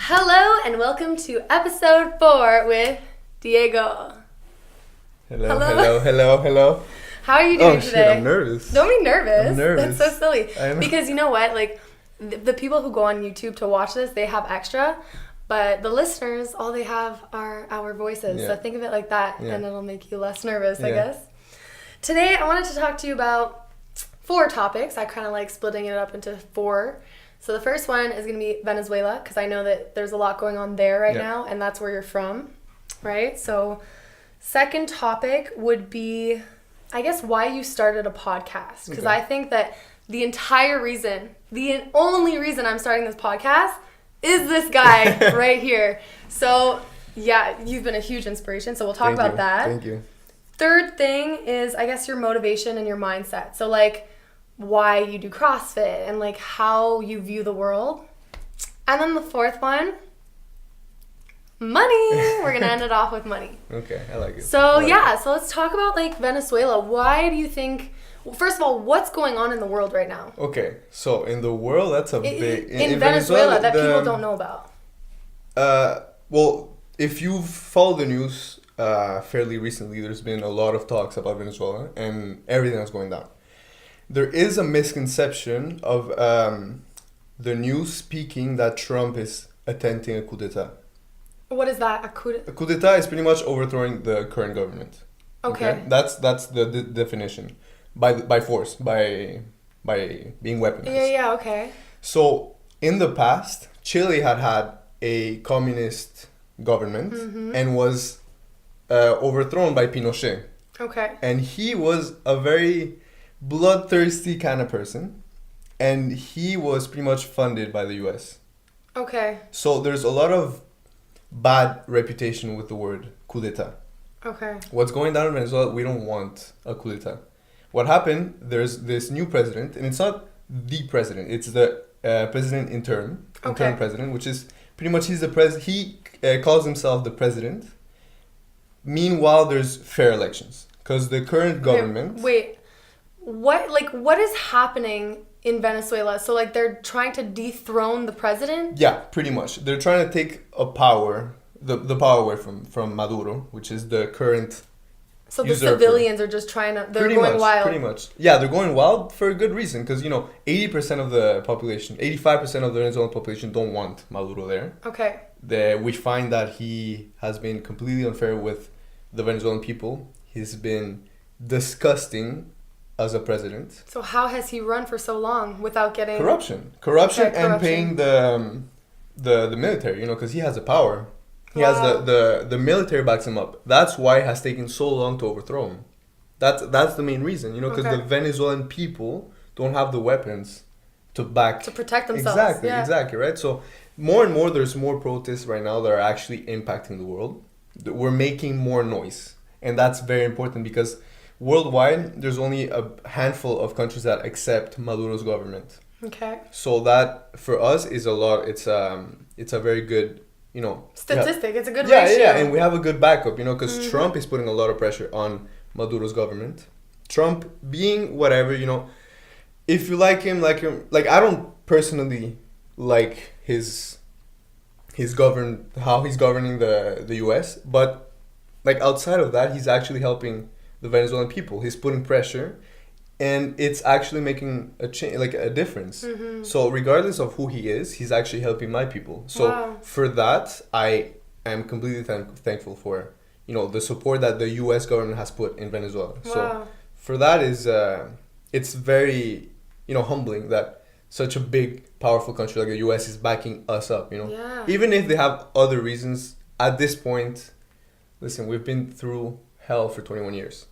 Hello and welcome to episode 4 with Diego. Hello. How are you doing Shit, today? I'm nervous. Don't be nervous. I'm nervous. That's so silly. I know. Because you know what? Like, the people who go on YouTube to watch this, they have extra. But the listeners, all they have are our voices. Yeah. So think of it like that, and it'll make you less nervous, I Yeah. guess. Today, I wanted to talk to you about 4 topics. I kind of like splitting it up into 4. So the first one is going to be Venezuela, because I know that there's a lot going on there right now, and that's where you're from, right? So second topic would be, I guess, why you started a podcast. Because I think that the only reason I'm starting this podcast is this guy right here. So yeah, you've been a huge inspiration, so we'll talk about that. Thank you. Third thing is, I guess, your motivation and your mindset. So like, why you do CrossFit and like how you view the world. And then the fourth one, money. We're gonna end it off with money. Okay, I like it. So so let's talk about like Venezuela. Why do you think, well, first of all, what's going on in the world right now? Okay, so in the world, that's a big... In Venezuela that people don't know about. Well, if you've followed the news fairly recently, there's been a lot of talks about Venezuela and everything that's going down. There is a misconception of the news speaking that Trump is attempting a coup d'etat. What is that? A coup d'etat is pretty much overthrowing the current government. Okay. That's the definition. By force, by being weaponized. Yeah, okay. So in the past, Chile had a communist government and was overthrown by Pinochet. Okay. And he was a very bloodthirsty kind of person, and he was pretty much funded by the US. Okay. So there's a lot of bad reputation with the word coup d'etat. Okay. What's going down in Venezuela, we don't want a coup d'etat. What happened, there's this new president, and it's not the president, it's the president interim president, which is pretty much he's the he calls himself the president. Meanwhile, there's fair elections, because the current government... What is happening in Venezuela? So like they're trying to dethrone the president? Yeah, pretty much. They're trying to take the power away from Maduro, which is the current So the usurper. civilians are just trying to, they're going wild. Pretty much. Yeah, they're going wild for a good reason, because 80% of the population, 85% of the Venezuelan population don't want Maduro there. Okay. We find that he has been completely unfair with the Venezuelan people. He's been disgusting as a president. So how has he run for so long without getting... Corruption Okay, and paying the military, because he has the power. He has the military backs him up. That's why it has taken so long to overthrow him. That's the main reason, because the Venezuelan people don't have the weapons to protect themselves. Exactly, right? So more and more there's more protests right now that are actually impacting the world. We're making more noise, and that's very important because worldwide, there's only a handful of countries that accept Maduro's government. Okay. So that for us is a lot. It's a very good, statistic. It's a good ratio. Yeah, and we have a good backup, because Trump is putting a lot of pressure on Maduro's government. Trump being whatever, if you like him, like I don't personally like how he's governing the US, but like outside of that, he's actually helping the Venezuelan people. He's putting pressure, and it's actually making a change, like a difference. So regardless of who he is, he's actually helping my people. So for that, I am completely thankful for the support that the U.S. government has put in Venezuela. So for that is it's very humbling that such a big powerful country like the U.S. is backing us up. Even if they have other reasons at this point. Listen, we've been through hell for 21 years.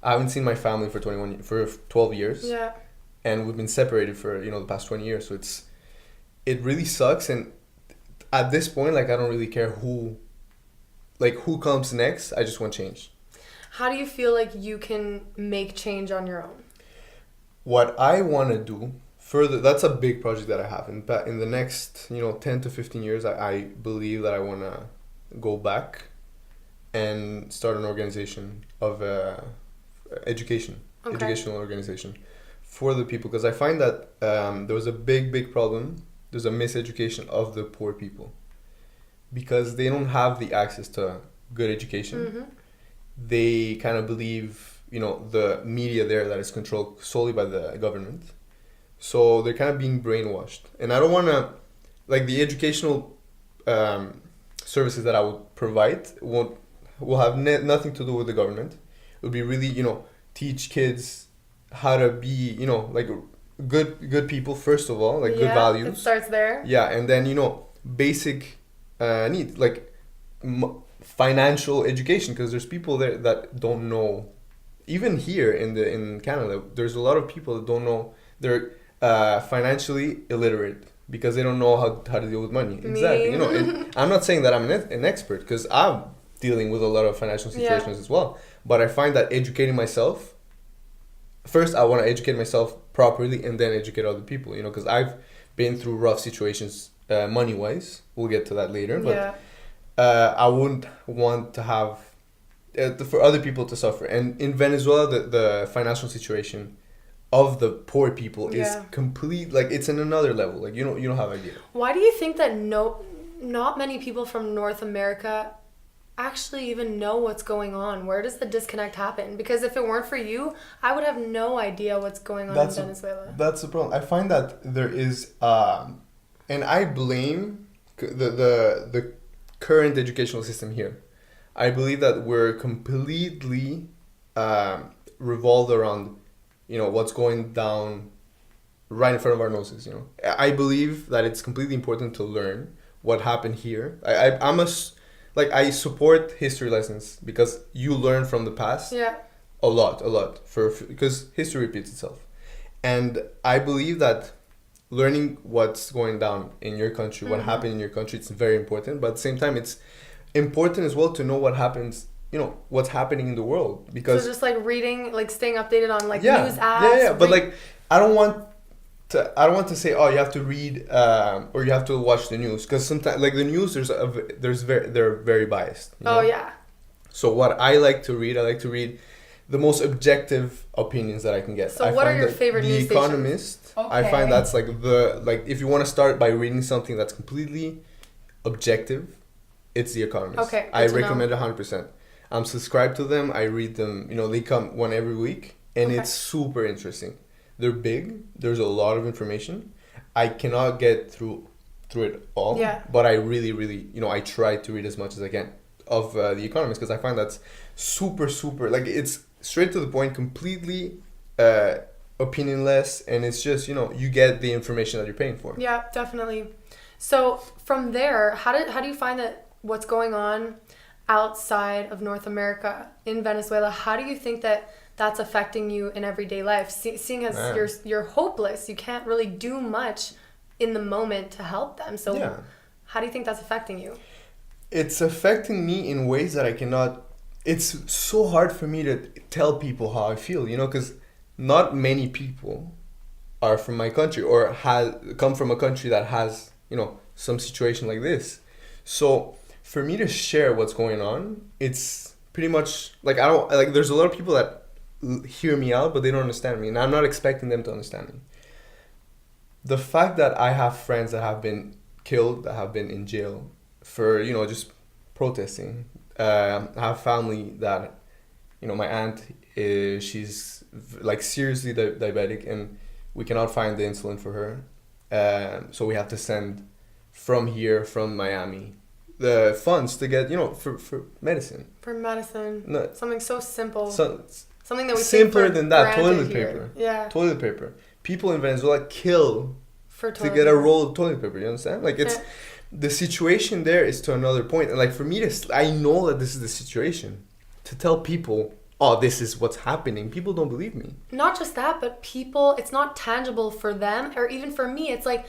I haven't seen my family for 12 years. Yeah. And we've been separated for, the past 20 years. So it really sucks. And at this point, I don't really care who comes next. I just want change. How do you feel like you can make change on your own? What I want to do further, that's a big project that I have. In the next, 10 to 15 years, I believe that I want to go back and start an organization of educational organization for the people, because I find that there was a big problem. There's a miseducation of the poor people. because they don't have the access to good education. Mm-hmm. They kind of believe, the media there that is controlled solely by the government. So they're kind of being brainwashed. And I don't want to, like, the educational services that I would provide will have nothing to do with the government. It would be really, teach kids how to be, like good people, first of all, like good values. It starts there. Yeah, and then, basic needs, like financial education, because there's people there that don't know. Even here in Canada, there's a lot of people that don't know. They're financially illiterate because they don't know how to deal with money. Exactly. And I'm not saying that I'm an expert, because I'm dealing with a lot of financial situations as well. But I find that educating myself, first I want to educate myself properly and then educate other people, because I've been through rough situations money-wise. We'll get to that later. But I wouldn't want to have for other people to suffer. And in Venezuela, the financial situation of the poor people is complete, like it's in another level. Like you don't have idea. Why do you think that not many people from North America actually even know what's going on? Where does the disconnect happen? Because if it weren't for you, I would have no idea what's going on in Venezuela. That's the problem. I find that there is and I blame the current educational system here. I believe that we're completely revolved around what's going down right in front of our noses. I believe that it's completely important to learn what happened here. I support history lessons because you learn from the past a lot because history repeats itself. And I believe that learning what's going down in your country, what happened in your country, it's very important. But at the same time, it's important as well to know what happens, what's happening in the world. Because so just like reading, like staying updated on like news apps. Yeah. But like, I don't want to say, oh, you have to read or you have to watch the news, because sometimes like the news, they're very biased. Oh yeah. So what I like to read the most objective opinions that I can get. So what are your favorite news stations? The Economist. Okay. I find that's like if you want to start by reading something that's completely objective, it's The Economist. Okay. I recommend 100%. I'm subscribed to them. I read them. They come one every week, and it's super interesting. They're big. There's a lot of information. I cannot get through it all. Yeah. But I really, really, I try to read as much as I can of The Economist, because I find that's super, super, like it's straight to the point, completely opinionless, and it's just, you get the information that you're paying for. Yeah, definitely. So from there, how do you find that what's going on outside of North America in Venezuela, how do you think that that's affecting you in everyday life? Seeing as you're hopeless, you can't really do much in the moment to help them. So how do you think that's affecting you? It's affecting me in ways that I cannot. It's so hard for me to tell people how I feel, because not many people are from my country or come from a country that has, some situation like this. So for me to share what's going on, it's pretty much like there's a lot of people that hear me out, but they don't understand me, and I'm not expecting them to understand me. The fact that I have friends that have been killed, that have been in jail for just protesting. I have family that, my aunt she's like seriously diabetic, and we cannot find the insulin for her, so we have to send from Miami the funds to get for medicine. For medicine. No. Something so simple. Something that we simpler than that. Toilet here. paper. Yeah. Toilet paper. People in Venezuela kill to get a roll of toilet paper. You understand? Like it's the situation there is to another point. And like for me I know that this is the situation. To tell people, oh, this is what's happening, people don't believe me. Not just that, but people, it's not tangible for them, or even for me. It's like,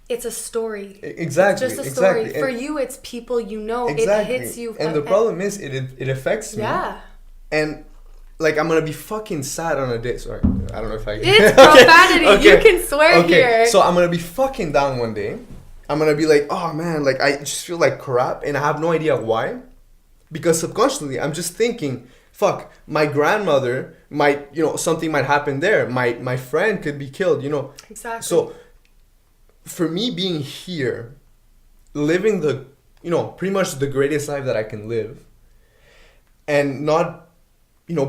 it's a story. Exactly. It's just a story. Exactly. For you, it's people Exactly. It hits you. And the problem is, it affects me. Yeah. And like I'm gonna be fucking sad on a day. Sorry, I don't know if I. It's profanity. Okay. You can swear here. So I'm gonna be fucking down one day. I'm gonna be like, oh man, like I just feel like crap, and I have no idea why, because subconsciously I'm just thinking, fuck, my grandmother might, something might happen there. My friend could be killed. Exactly. So for me being here, living the pretty much the greatest life that I can live, and not,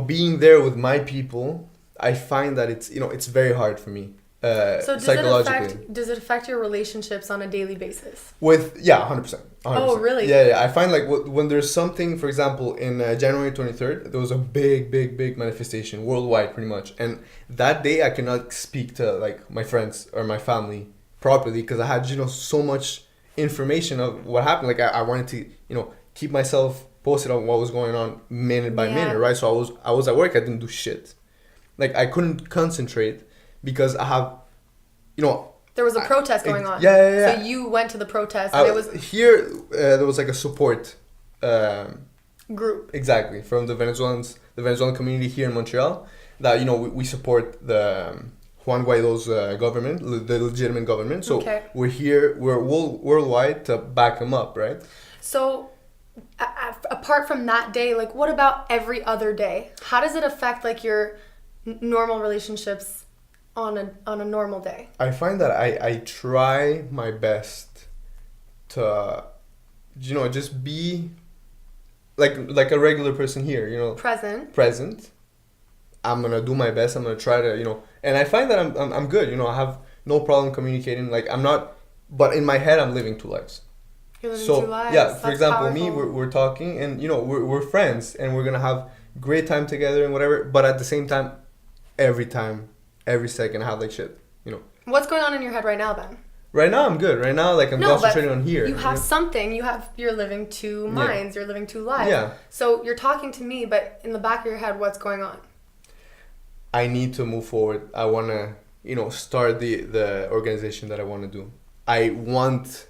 being there with my people, I find that it's very hard for me. So Psychologically. does it affect your relationships on a daily basis? 100%. Oh, really? Yeah. I find like when there's something, for example, in January 23rd, there was a big manifestation worldwide, pretty much. And that day, I cannot speak to like my friends or my family properly because I had so much information of what happened. Like I wanted to keep myself posted on what was going on minute by minute, right? So I was at work. I didn't do shit. Like I couldn't concentrate because I have, there was a protest going on. Yeah. So you went to the protest, and it was here. There was like a support group. Exactly, from the Venezuelan community here in Montreal. That we support the Juan Guaido's government, the legitimate government. So we're here. We're worldwide to back him up, right? So, apart from that day, like, what about every other day? How does it affect like your normal relationships on a normal day? I find that I try my best to, just be like a regular person here, Present. I'm gonna do my best. I'm gonna try to, and I find that I'm good. I have no problem communicating. Like I'm not, but in my head I'm living two lives. You're living two lives. Yeah, for That's example, powerful. me, we're talking, and we're friends, and we're gonna have great time together and whatever. But at the same time, every second, I have like shit. What's going on in your head right now, Ben? Right now, I'm good. Right now, like I'm concentrating on here. You have something. You're living two minds. You're living two lives. Yeah. So you're talking to me, but in the back of your head, what's going on? I need to move forward. I wanna, start the organization that I want to do. I want,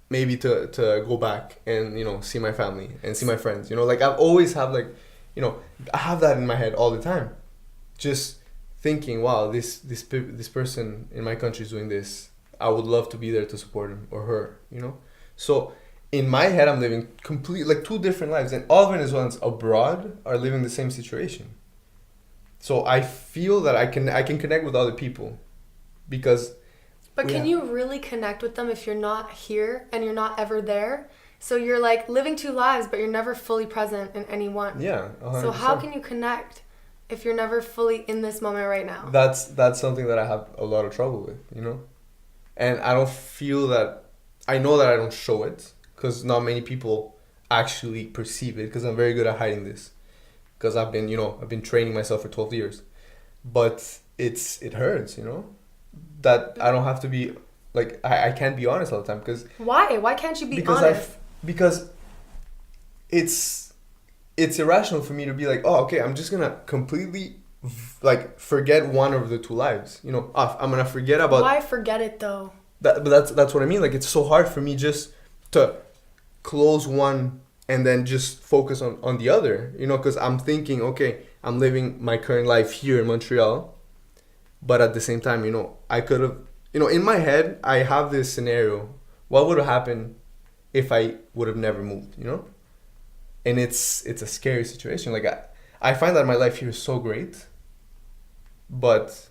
maybe to go back and see my family and see my friends. Like I've always have like, I have that in my head all the time. Just thinking, wow, this person in my country is doing this. I would love to be there to support him or her, So in my head, I'm living like two different lives, and all Venezuelans abroad are living the same situation. So I feel that I can connect with other people, because. But can you really connect with them if you're not here and you're not ever there? So you're like living two lives, but you're never fully present in any one. Yeah. 100%. So how can you connect if you're never fully in this moment right now? That's something that I have a lot of trouble with, And I don't feel that, I know that I don't show it, because not many people actually perceive it, because I'm very good at hiding this. Because I've been training myself for 12 years. But it hurts, that I don't have to be, like, I can't be honest all the time, because... Why? Why can't you be honest? Because it's irrational for me to be like, oh, okay, I'm just gonna completely like forget one of the two lives. I'm gonna forget about. Why forget it though? But that's what I mean. Like it's so hard for me just to close one and then just focus on the other. Because I'm thinking, okay, I'm living my current life here in Montreal, but at the same time, I could have, in my head, I have this scenario. What would have happened if I would have never moved? And it's a scary situation. Like I find that my life here is so great, but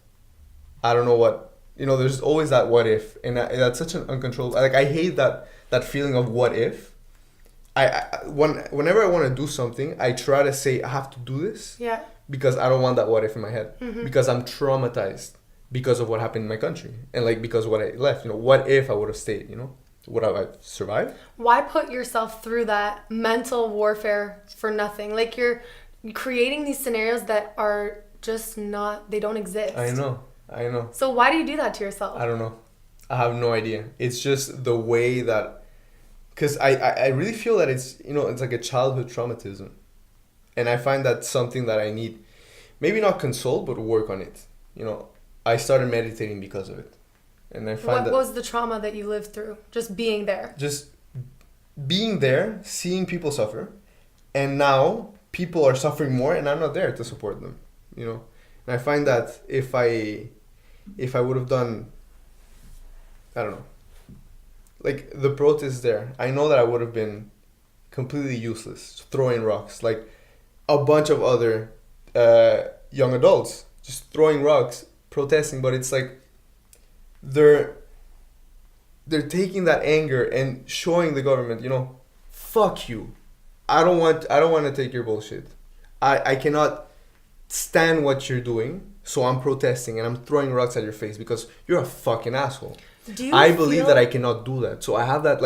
I don't know what, there's always that what if, and that's such an uncontrollable, like I hate that feeling of what if. Whenever I want to do something, I try to say I have to do this. Yeah. Because I don't want that what if in my head. Mm-hmm. Because I'm traumatized because of what happened in my country, and like because of what I left. What if I would have stayed? Would I survive? Why put yourself through that mental warfare for nothing? Like you're creating these scenarios that are just they don't exist. I know. So why do you do that to yourself? I don't know. I have no idea. It's just the way that, because I really feel that it's, it's like a childhood traumatism. And I find that something that I need, maybe not console, but work on it. I started meditating because of it. And I find what was the trauma that you lived through? Just being there. Just being there, seeing people suffer, and now people are suffering more, and I'm not there to support them. And I find that if I would have done, I don't know, like the protest there, I know that I would have been completely useless, throwing rocks, like a bunch of other young adults just throwing rocks, protesting, but it's like. They're they're taking that anger and showing the government, fuck you. I don't want to take your bullshit. I cannot stand what you're doing, so I'm protesting and I'm throwing rocks at your face because you're a fucking asshole. I believe that I cannot do that. So I have that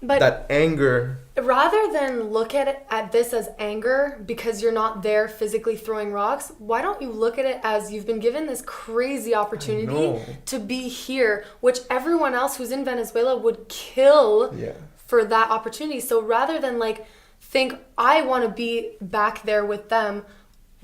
that anger. Rather than look at this as anger because you're not there physically throwing rocks, why don't you look at it as you've been given this crazy opportunity to be here, which everyone else who's in Venezuela would kill for that opportunity. So rather than think I want to be back there with them,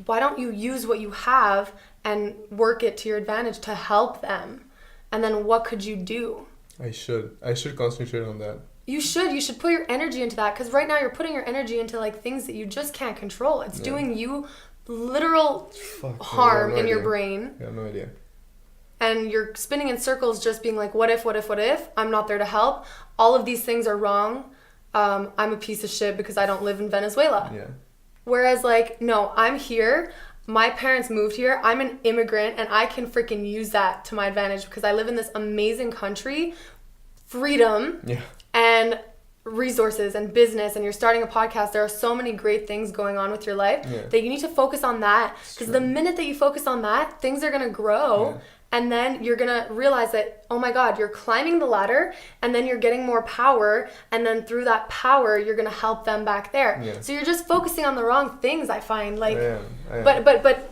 why don't you use what you have and work it to your advantage to help them? And then what could you do? I should concentrate on that. You should put your energy into that, because right now you're putting your energy into things that you just can't control. It's doing you literal harm in your brain. I have no idea. And you're spinning in circles just being like, what if? I'm not there to help. All of these things are wrong. I'm a piece of shit because I don't live in Venezuela. Yeah. Whereas no, I'm here. My parents moved here. I'm an immigrant and I can freaking use that to my advantage because I live in this amazing country. Freedom. Yeah. And resources and business, and you're starting a podcast. There are so many great things going on with your life that you need to focus on that, because the minute that you focus on that, things are going to grow, and then you're going to realize that, oh my God, you're climbing the ladder, and then you're getting more power, and then through that power you're going to help them back there. So you're just focusing on the wrong things, I find. But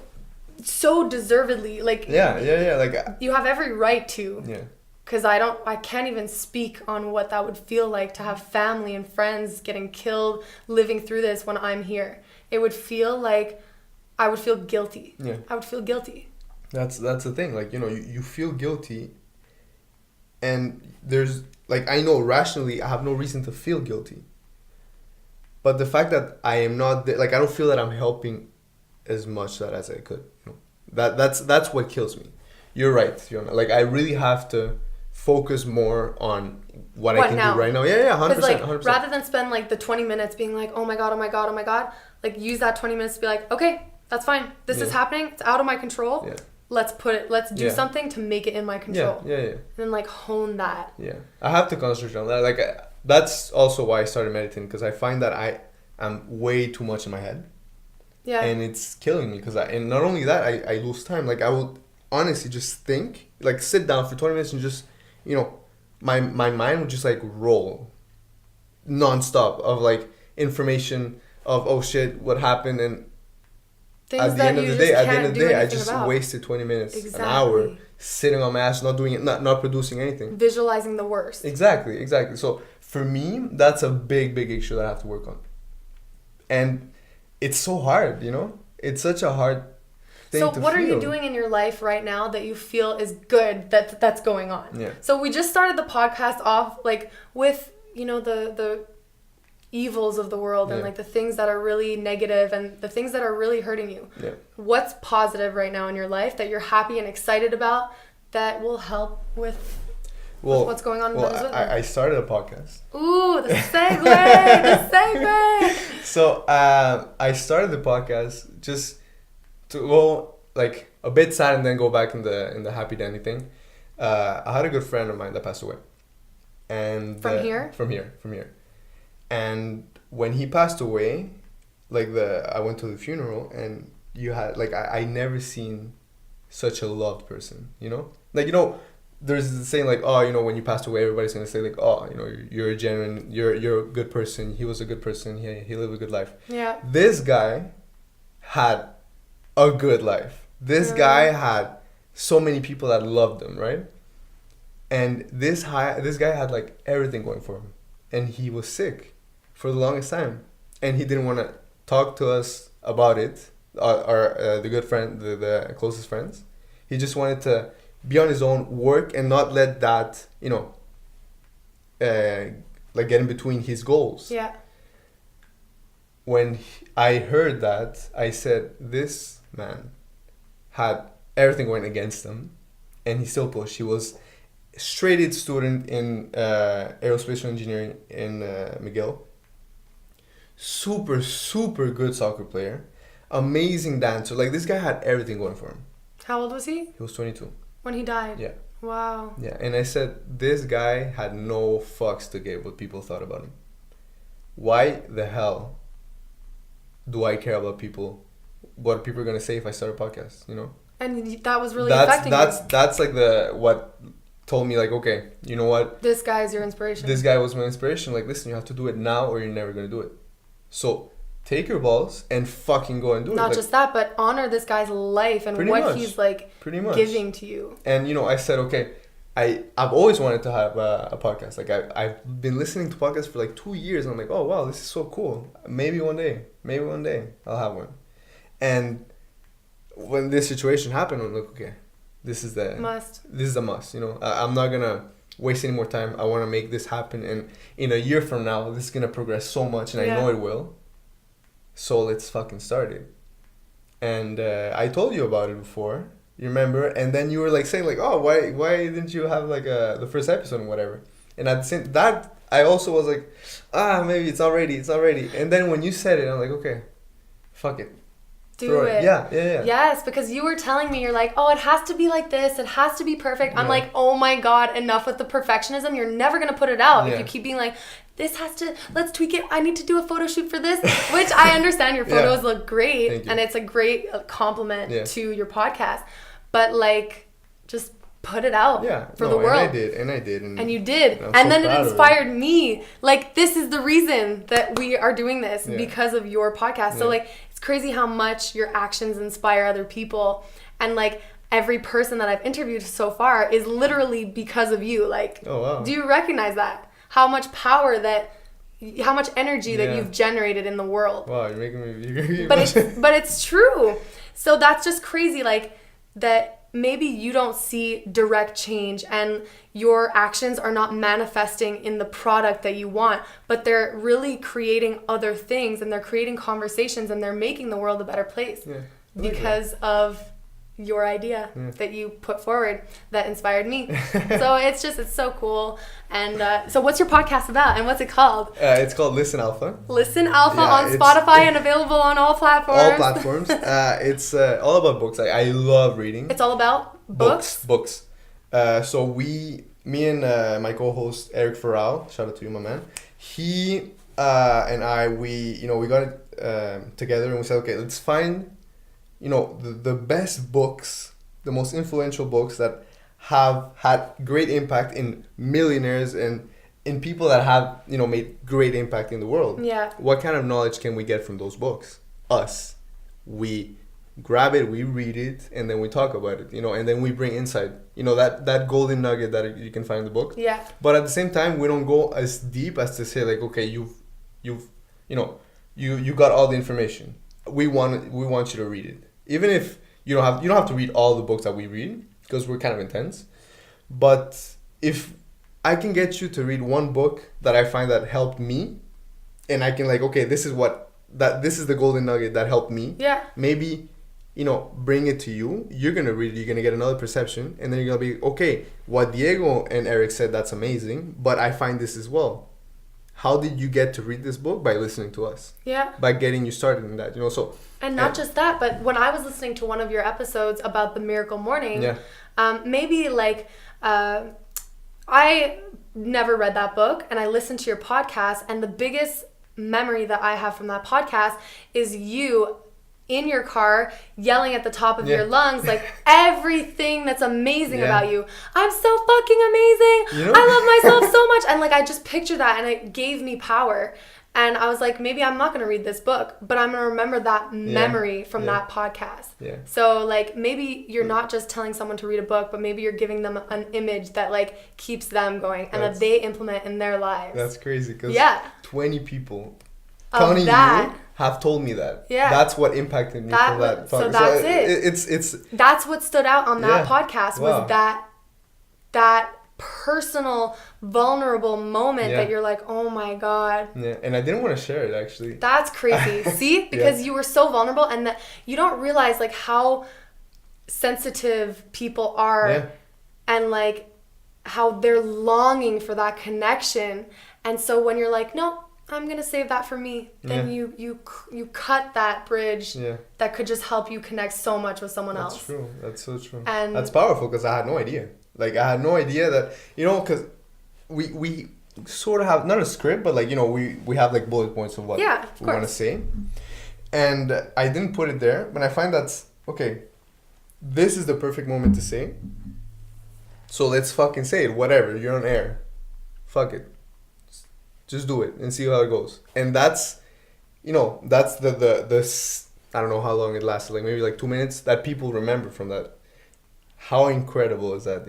so deservedly, you have every right to. Because I can't even speak on what that would feel like to have family and friends getting killed, living through this when I'm here. It would feel like I would feel guilty. Yeah. I would feel guilty. That's the thing. You feel guilty, and there's I know rationally I have no reason to feel guilty. But the fact that I am not there, I don't feel that I'm helping as much as I could. That's what kills me. You're right, Fiona. I really have to focus more on what I can do right now. Yeah, 100%. 100%. Rather than spend the 20 minutes being oh my God, use that 20 minutes to be okay, that's fine. This is happening. It's out of my control. Yeah. Let's do something to make it in my control. Yeah. And then hone that. Yeah. I have to concentrate on that. That's also why I started meditating, because I find that I am way too much in my head. Yeah. And it's killing me, and not only that, I lose time. I would honestly just think, sit down for 20 minutes and just, my mind would just roll nonstop of information of, oh shit, what happened, and things at the end of the day I just wasted 20 minutes, exactly. An hour sitting on my ass, not doing it, not producing anything, visualizing the worst. Exactly. So for me, that's a big issue that I have to work on, and it's so hard. It's such a hard thing. So what are you doing in your life right now that you feel is good that's going on? Yeah. So we just started the podcast off with the evils of the world and the things that are really negative and the things that are really hurting you. Yeah. What's positive right now in your life that you're happy and excited about that will help with what's going on in Venezuela? I started a podcast. Ooh, the segue! So I started the podcast just to go a bit sad and then go back in the happy dandy thing. I had a good friend of mine that passed away, and from here. And when he passed away, I went to the funeral, and you had I never seen such a loved person. There's the saying when you passed away, everybody's gonna say you're a genuine, you're a good person. He was a good person. He lived a good life. Yeah. This guy had a good life. This guy had so many people that loved him, right? And this guy had everything going for him, and he was sick for the longest time, and he didn't want to talk to us about it, or the good friend, the closest friends. He just wanted to be on his own, work, and not let that get in between his goals. Yeah. When I heard that, I said, this man had everything going against him, and he still pushed. He was straight A student in aerospace engineering in McGill. Super, super good soccer player. Amazing dancer. This guy had everything going for him. How old was he? He was 22. When he died? Yeah. Wow. Yeah, and I said, this guy had no fucks to give what people thought about him. Why the hell do I care about people? What people are gonna say if I start a podcast? You know. And that was really affecting you. That's like what told me, like, okay, you know what? This guy is your inspiration. This guy was my inspiration. Like, listen, you have to do it now or you're never gonna do it. So take your balls and fucking go and do it. Not just that, but honor this guy's life and what he's like giving to you. And you know, I said, okay, I've always wanted to have a podcast. Like I've been listening to podcasts for like 2 years. And I'm like, oh wow, this is so cool. Maybe one day I'll have one. And when this situation happened, I'm like, okay, this is a must. You know, I'm not gonna waste any more time. I want to make this happen, and in a year from now, this is gonna progress so much, and I know it will. So let's fucking start it. And I told you about it before, you remember? And then you were like saying like, oh, why didn't you have like the first episode and whatever? And at the same that I also was like, maybe it's already. And then when you said it, I'm like, okay, fuck it. Do it. Yeah. Yes, because you were telling me, you're like, oh, it has to be like this. It has to be perfect. I'm like, oh my God, enough with the perfectionism. You're never going to put it out. If you keep being like, let's tweak it. I need to do a photo shoot for this, which I understand your photos look great. And it's a great compliment to your podcast. But like, just put it out for the world. And I did. And you did. And then it inspired me. Like, this is the reason that we are doing this because of your podcast. So like, crazy how much your actions inspire other people, and like every person that I've interviewed so far is literally because of you. Like, oh, wow. Do you recognize that? How much power how much energy that you've generated in the world? Wow, you're making me but it's true. So that's just crazy, like that maybe you don't see direct change and your actions are not manifesting in the product that you want, but they're really creating other things, and they're creating conversations, and they're making the world a better place because of your idea that you put forward that inspired me. So it's so cool. And so what's your podcast about, and what's it called? It's called Listen Alpha. Listen Alpha on Spotify and available on all platforms. All platforms. It's all about books. I love reading. It's all about books? Books. So me and my co-host Eric Farrell, shout out to you, my man. He and I, we got it together, and we said, okay, let's find the best books, the most influential books that have had great impact in millionaires and in people that have made great impact in the world. Yeah. What kind of knowledge can we get from those books? We grab it, we read it, and then we talk about it, and then we bring insight, that golden nugget that you can find in the book. Yeah. But at the same time, we don't go as deep as to say like, okay, you got all the information. We want you to read it. Even if you don't have to read all the books that we read, because we're kind of intense. But if I can get you to read one book that I find that helped me, and I can like, okay, this is the golden nugget that helped me. Yeah. Maybe, bring it to you. You're gonna read it. You're gonna get another perception, and then you're gonna be, okay, what Diego and Eric said, that's amazing, but I find this as well. How did you get to read this book? By listening to us. Yeah. By getting you started in that, so. And not just that, but when I was listening to one of your episodes about the Miracle Morning, maybe like, I never read that book, and I listened to your podcast, and the biggest memory that I have from that podcast is you in your car yelling at the top of your lungs like everything that's amazing about you. I'm so fucking amazing. I love myself so much. And like I just picture that, and it gave me power. And I was like, maybe I'm not going to read this book, but I'm going to remember that memory from that podcast. Yeah. So like maybe you're not just telling someone to read a book, but maybe you're giving them an image that like keeps them going and that they implement in their lives. That's crazy, because 20 people counting you have told me that. Yeah. That's what impacted me from that podcast. So that's It's that's what stood out on that podcast was that personal, vulnerable moment that you're like, oh my God. Yeah, and I didn't want to share it actually. That's crazy. See? Because you were so vulnerable, and that you don't realize like how sensitive people are and like how they're longing for that connection. And so when you're like, no, I'm going to save that for me, then you cut that bridge that could just help you connect so much with someone else. That's true. That's so true. And that's powerful, because I had no idea. Like, I had no idea that, because we sort of have, not a script, but, like, we have, like, bullet points of what we want to say. And I didn't put it there, but I find that's, okay, this is the perfect moment to say. So let's fucking say it. Whatever. You're on air. Fuck it. Just do it and see how it goes. And that's, that's the I don't know how long it lasted. Like maybe like 2 minutes that people remember from that. How incredible is that,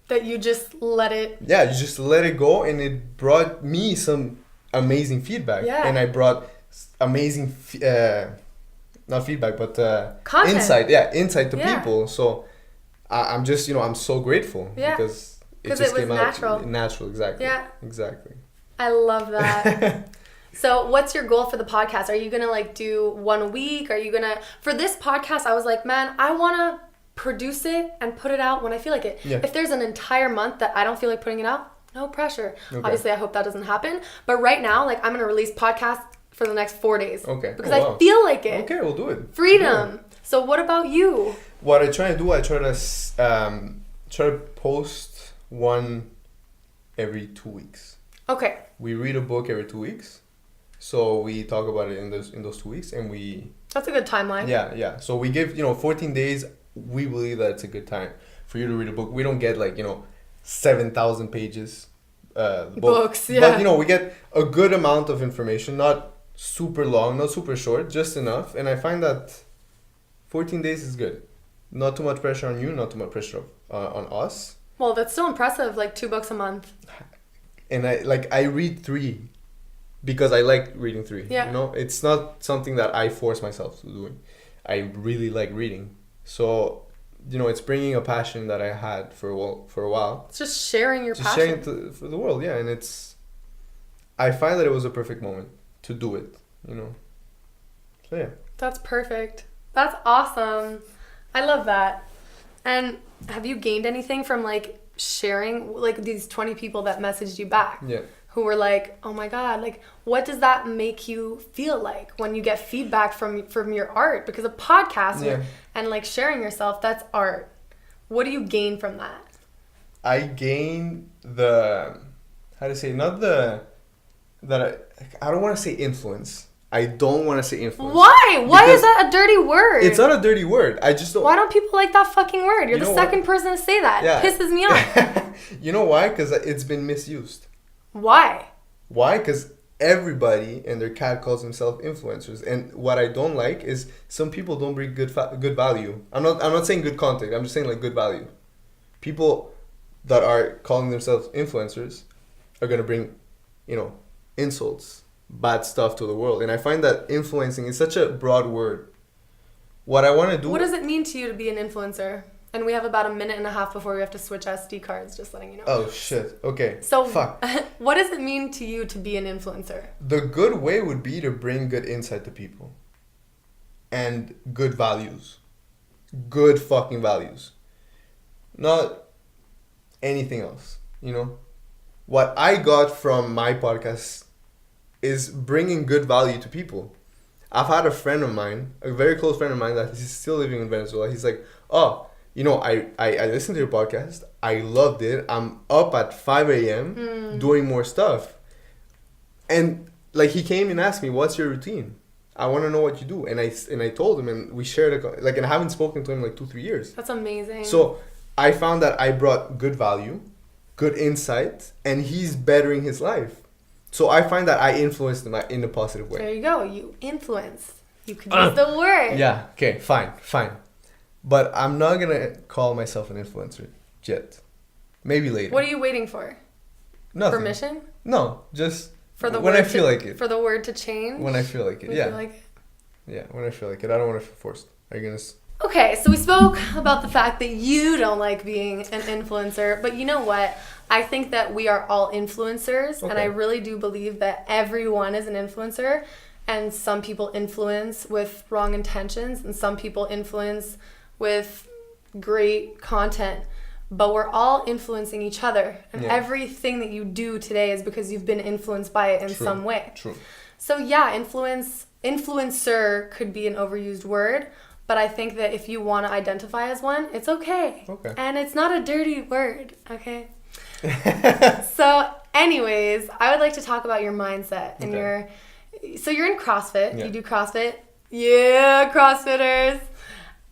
That you just let it. Yeah, you just let it go, and it brought me some amazing feedback. Yeah. And I brought amazing, not feedback, but content. Insight to people. So I'm just, I'm so grateful because it just came out natural. Exactly. Yeah. Exactly. I love that. So what's your goal for the podcast? Are you going to like do 1 a week? Are you going to, for this podcast, I was like, man, I want to produce it and put it out when I feel like it. Yeah. If there's an entire month that I don't feel like putting it out, no pressure. Okay. Obviously, I hope that doesn't happen. But right now, like I'm going to release podcasts for the next 4 days. Okay. Because I feel like it. Okay, we'll do it. Freedom. Yeah. So what about you? What I try to do, I try to post one every 2 weeks. Okay. We read a book every 2 weeks. So we talk about it in those 2 weeks, and That's a good timeline. Yeah. So we give, 14 days. We believe that it's a good time for you to read a book. We don't get 7,000 pages books, yeah. But we get a good amount of information, not super long, not super short, just enough. And I find that 14 days is good. Not too much pressure on you, not too much pressure on us. Well, that's still impressive, 2 books a month. And I read 3 because I like reading 3. Yeah. It's not something that I force myself to do. I really like reading. So, it's bringing a passion that I had for a while. It's just sharing your passion. Sharing it for the world, yeah. And I find that it was a perfect moment to do it, So, yeah. That's perfect. That's awesome. I love that. And have you gained anything from, sharing, these 20 people that messaged you back? Yeah. Who were like, oh my God, what does that make you feel like when you get feedback from your art? Because a podcast and sharing yourself, that's art. What do you gain from that? I gain I don't want to say influence. I don't want to say influence. Why? Why is that a dirty word? It's not a dirty word. I just don't. Why don't people like that fucking word? You're the second person to say that. Yeah. It pisses me off. You know why? Because it's been misused. Why? Why? Because everybody and their cat calls themselves influencers, and what I don't like is some people don't bring good value. I'm not saying good content. I'm just saying good value. People that are calling themselves influencers are gonna bring, insults, bad stuff to the world, and I find that influencing is such a broad word. What I want to do. What does it mean to you to be an influencer? And we have about 1.5 minutes before we have to switch SD cards, just letting you know. Oh, shit. Okay. So, fuck. What does it mean to you to be an influencer? The good way would be to bring good insight to people. And good values. Good fucking values. Not anything else, What I got from my podcast is bringing good value to people. I've had a friend of mine, a very close friend of mine that is still living in Venezuela. He's like, oh, I listened to your podcast. I loved it. I'm up at 5 a.m. Doing more stuff. And he came and asked me, what's your routine? I want to know what you do. And I told him, and we shared and I haven't spoken to him 2-3 years. That's amazing. So I found that I brought good value, good insight, and he's bettering his life. So I find that I influenced him in a positive way. There you go. You influence. You could use the word. Yeah. Okay. Fine. But I'm not going to call myself an influencer yet. Maybe later. What are you waiting for? Nothing. Permission? No, just for the when I feel like it. For the word to change? When I feel like it, when yeah. Feel like it? Yeah, when I feel like it. I don't want to feel forced. Are you going to... Okay, so we spoke about the fact that you don't like being an influencer, but you know what? I think that we are all influencers, and I really do believe that everyone is an influencer, and some people influence with wrong intentions, and some people influence with great content, but we're all influencing each other, and everything that you do today is because you've been influenced by it in some way. True. So yeah, influencer could be an overused word, but I think that if you want to identify as one, it's okay. Okay. And it's not a dirty word, okay? So, anyways, I would like to talk about your mindset and so you're in CrossFit. Yeah. You do CrossFit. Yeah, CrossFitters.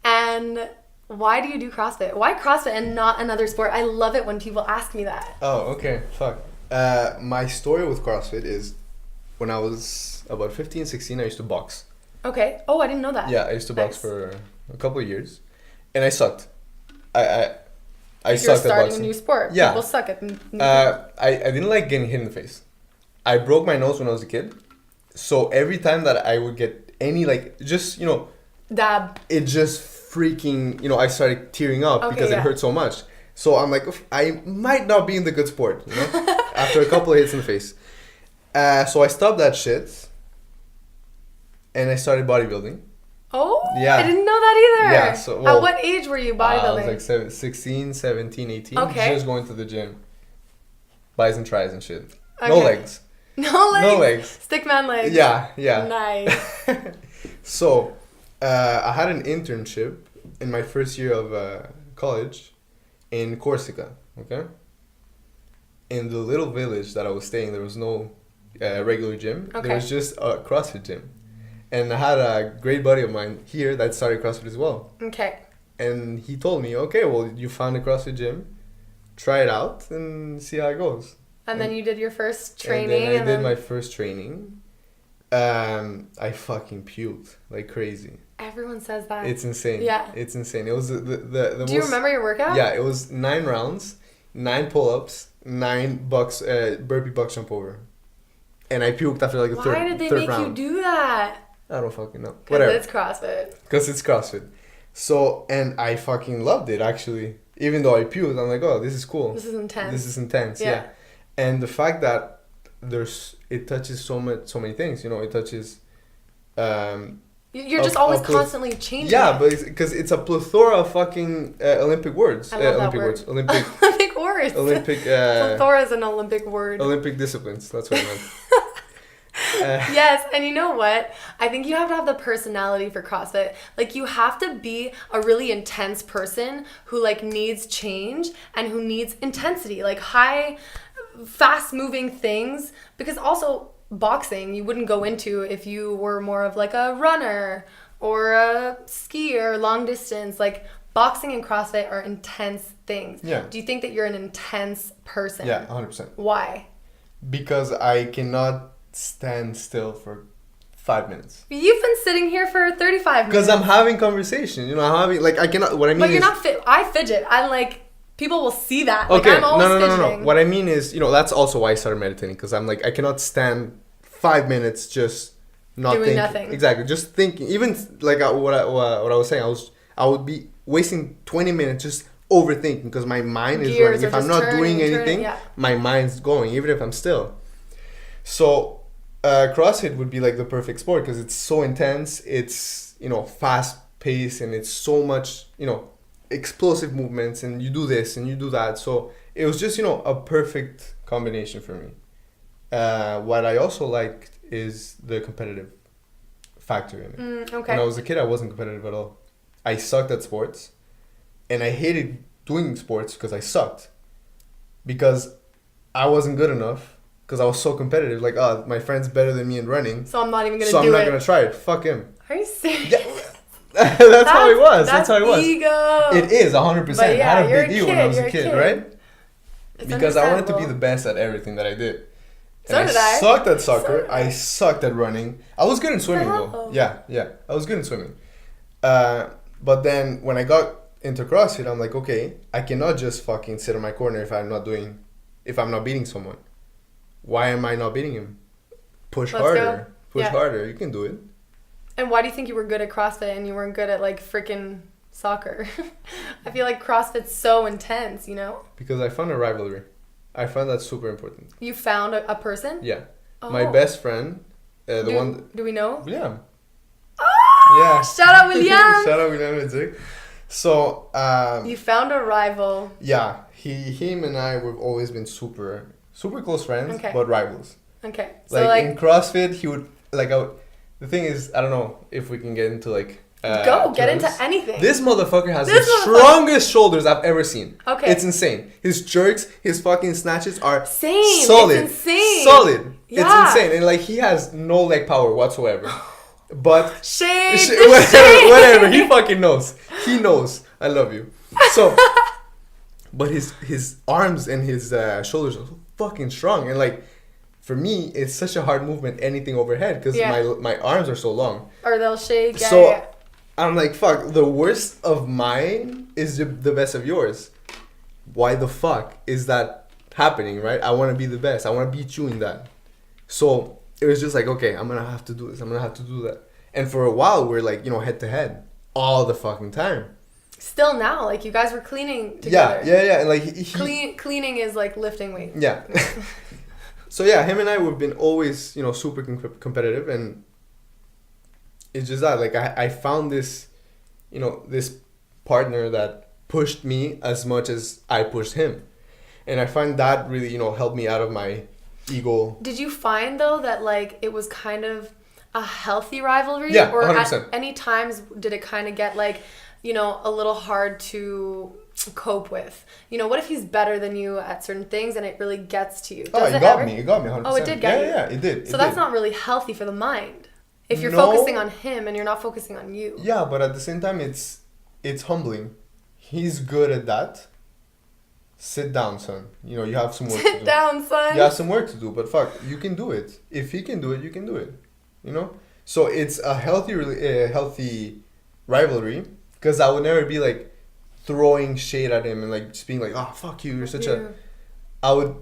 And why do you do CrossFit? Why CrossFit and not another sport? I love it when people ask me that. Oh, okay. Fuck. My story with CrossFit is when I was about 15, 16, I used to box. Okay. Oh, I didn't know that. Yeah, I used to box for a couple of years. And I sucked. I You're sucked at starting boxing. a new sport. Yeah. People suck at I didn't like getting hit in the face. I broke my nose when I was a kid. So every time that I would get any, like, just, dab. it just freaking, I started tearing up because it hurt so much. So I'm like, I might not be in the good sport, after a couple of hits in the face. So I stopped that shit and I started bodybuilding. Oh, yeah. I didn't know that either. Yeah, so, at what age were you bodybuilding? I was like 16, 17, 18. Okay. Just going to the gym. Bis and tries and shit. Okay. No legs. No legs? No legs. Stickman legs. Yeah. Nice. So, I had an internship in my first year of college in Corsica, okay? In the little village that I was staying, there was no regular gym. Okay. There was just a CrossFit gym. And I had a great buddy of mine here that started CrossFit as well. Okay. And he told me, okay, well, you found a CrossFit gym. Try it out and see how it goes. And then you did your first training. And then I did my first training. I fucking puked like crazy. Everyone says that. It's insane. Yeah. It's insane. It was the Do you remember your workout? Yeah, it was 9 rounds, 9 pull-ups, 9 burpee buck jump over. And I puked after like the third round. Why did they make you do that? I don't fucking know. Because it's CrossFit. Because it's CrossFit. So, and I fucking loved it actually. Even though I puked, I'm like, oh, this is cool. This is intense. Yeah. And the fact that it touches so many things, it touches you're just always constantly changing. Yeah, but because it's a plethora of fucking Olympic words. I love Olympic that word. words. Olympic Olympic words. Olympic plethora is an Olympic word. Olympic disciplines. That's what I meant. Yes, and you know what? I think you have to have the personality for CrossFit. Like, you have to be a really intense person who, like, needs change and who needs intensity. Like, high, fast-moving things. Because also, boxing, you wouldn't go into if you were more of, like, a runner or a skier, long distance. Like, boxing and CrossFit are intense things. Yeah. Do you think that you're an intense person? Yeah, 100%. Why? Because I cannot stand still for 5 minutes. You've been sitting here for 35 minutes. Because I'm having conversation. I'm having, like, I cannot, what I mean But is... you're not fit. I fidget. I'm like, people will see that. Okay, like, I'm always fidgeting. No. What I mean is, that's also why I started meditating. Because I'm like, I cannot stand 5 minutes just not doing thinking. Nothing. Exactly, just thinking. Even, like, what I was saying, I would be wasting 20 minutes just overthinking because my mind is running. If I'm not doing anything, my mind's going, even if I'm still. So... CrossFit would be like the perfect sport because it's so intense, it's fast paced, and it's so much explosive movements, and you do this and you do that. So it was just a perfect combination for me. What I also liked is the competitive factor in it. Okay. When I was a kid, I wasn't competitive at all. I sucked at sports, and I hated doing sports because I sucked, because I wasn't good enough. Because I was so competitive, like, my friend's better than me in running. So I'm not even gonna do it. So I'm not gonna try it. Fuck him. Are you serious? Yeah. That's how it was. That's how it was. Ego. It is 100%. I had a big ego when I was a kid, right? It's because I wanted to be the best at everything that I did. So and did I I. sucked at soccer. I sucked at running. I was good in swimming though. Oh. Yeah. I was good in swimming. But then when I got into CrossFit, I'm like, okay, I cannot just fucking sit in my corner if I'm not beating someone. Why am I not beating him? Push harder. Push harder. You can do it. And why do you think you were good at CrossFit and you weren't good at, like, freaking soccer? I feel like CrossFit's so intense, Because I found a rivalry. I found that super important. You found a person? Yeah. Oh. My best friend, do we know? William. Oh, yeah. Shout out William. Shout out William and Zig. So, you found a rival. Yeah. Him and I, we've always been super close friends, but rivals. Okay. So like in CrossFit, he would, the thing is, I don't know if we can get into, like, Get into terms. anything. This motherfucker has the strongest shoulders I've ever seen. Okay. It's insane. His jerks, his fucking snatches are Same. solid. It's insane. Solid. Yeah. It's insane. And like he has no leg power whatsoever. But Shade. Whatever. He fucking knows. He knows. I love you. So but his arms and his shoulders are so fucking strong. And like for me, it's such a hard movement, anything overhead, because my arms are so long. Or they'll shake. Yeah, so I'm like, fuck, the worst of mine is the best of yours. Why the fuck is that happening, right? I want to be the best. I want to beat you in that. So it was just like, okay, I'm going to have to do this. I'm going to have to do that. And for a while, we're like, head to head all the fucking time. Still now, like you guys were cleaning together. Yeah. And like cleaning is like lifting weight. Yeah. So yeah, him and I, we've been always, super competitive, and it's just that, like, I found this, this partner that pushed me as much as I pushed him. And I find that really, helped me out of my ego. Did you find, though, that, like, it was kind of a healthy rivalry? Yeah, or 100%. At any times did it kind of get, like, a little hard to cope with? What if he's better than you at certain things and it really gets to you? It got me 100%. Oh, it did get you? Yeah, it did. So that's not really healthy for the mind if you're focusing on him and you're not focusing on you. Yeah, but at the same time, it's humbling. He's good at that. Sit down, son. You have some work to do. Sit down, son. You have some work to do, but fuck, you can do it. If he can do it, you can do it. So it's a healthy rivalry, because I would never be like throwing shade at him and like just being like, oh, fuck you, you're such a... I would,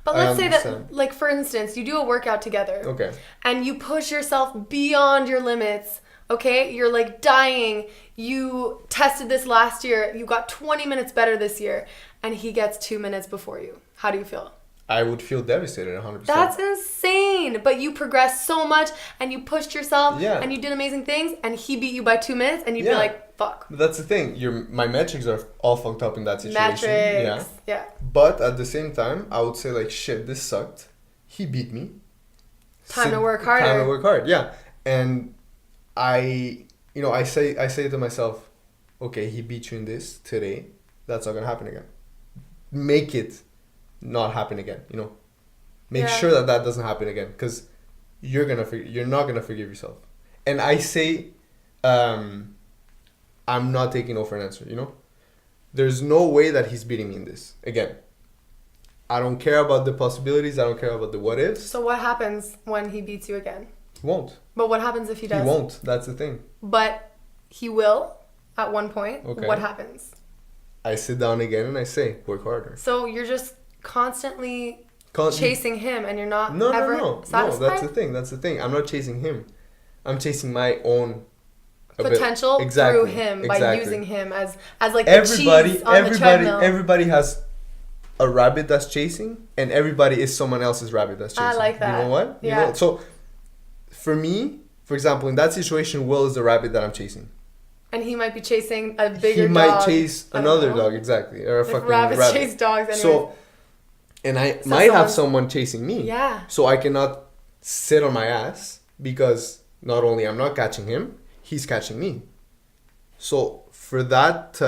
But let's say that, like, for instance, you do a workout together. Okay. And you push yourself beyond your limits. Okay? You're like dying. You tested this last year. You got 20 minutes better this year. And he gets 2 minutes before you. How do you feel? I would feel devastated 100%. That's insane. But you progressed so much and you pushed yourself and you did amazing things, and he beat you by 2 minutes, and you'd be like, fuck. But that's the thing. My metrics are all fucked up in that situation. Yeah. But at the same time, I would say like, shit, this sucked. He beat me. Time to work harder. Yeah. And I say to myself, okay, he beat you in this today. That's not gonna happen again. Make it not happen again. Make sure that doesn't happen again, because you're not gonna forgive yourself. And I say, I'm not taking no for an answer. There's no way that he's beating me in this again. I don't care about the possibilities. I don't care about the what ifs. So what happens when he beats you again? He won't. But what happens if he does? He won't. That's the thing. But he will at one point. Okay. What happens? I sit down again and I say, work harder. So you're just constantly chasing him, and you're not ever satisfied? No, that's the thing. I'm not chasing him. I'm chasing my own potential through him by using him as like the cheese on the treadmill. Everybody has a rabbit that's chasing, and everybody is someone else's rabbit that's chasing. I like that. You know what? Yeah. So for me, for example, in that situation, Will is the rabbit that I'm chasing. And he might be chasing a bigger dog. He might chase another dog, exactly. Or a fucking rabbit. Rabbits chase dogs anyways. So, and I might have someone chasing me. Yeah. So I cannot sit on my ass, because not only I'm not catching him, he's catching me. So for that,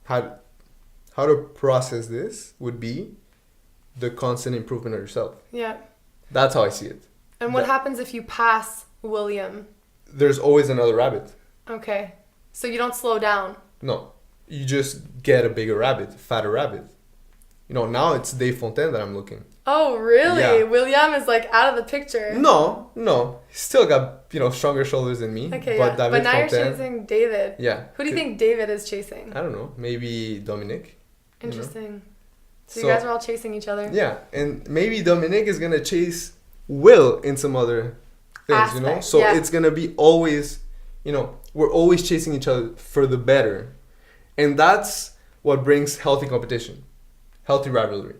how to process this would be the constant improvement of yourself. Yeah. That's how I see it. And what happens if you pass William? There's always another rabbit. Okay. So you don't slow down? No. You just get a bigger rabbit, fatter rabbit. Now it's Dave Fontaine that I'm looking. Oh, really? Yeah. William is like out of the picture. No. He's still got, stronger shoulders than me. Okay, but but now you're chasing David. Yeah. Who do you think David is chasing? I don't know. Maybe Dominic. Interesting. So you guys are all chasing each other. Yeah. And maybe Dominic is going to chase Will in some other things, So it's going to be always, we're always chasing each other for the better. And that's what brings healthy competition, healthy rivalry.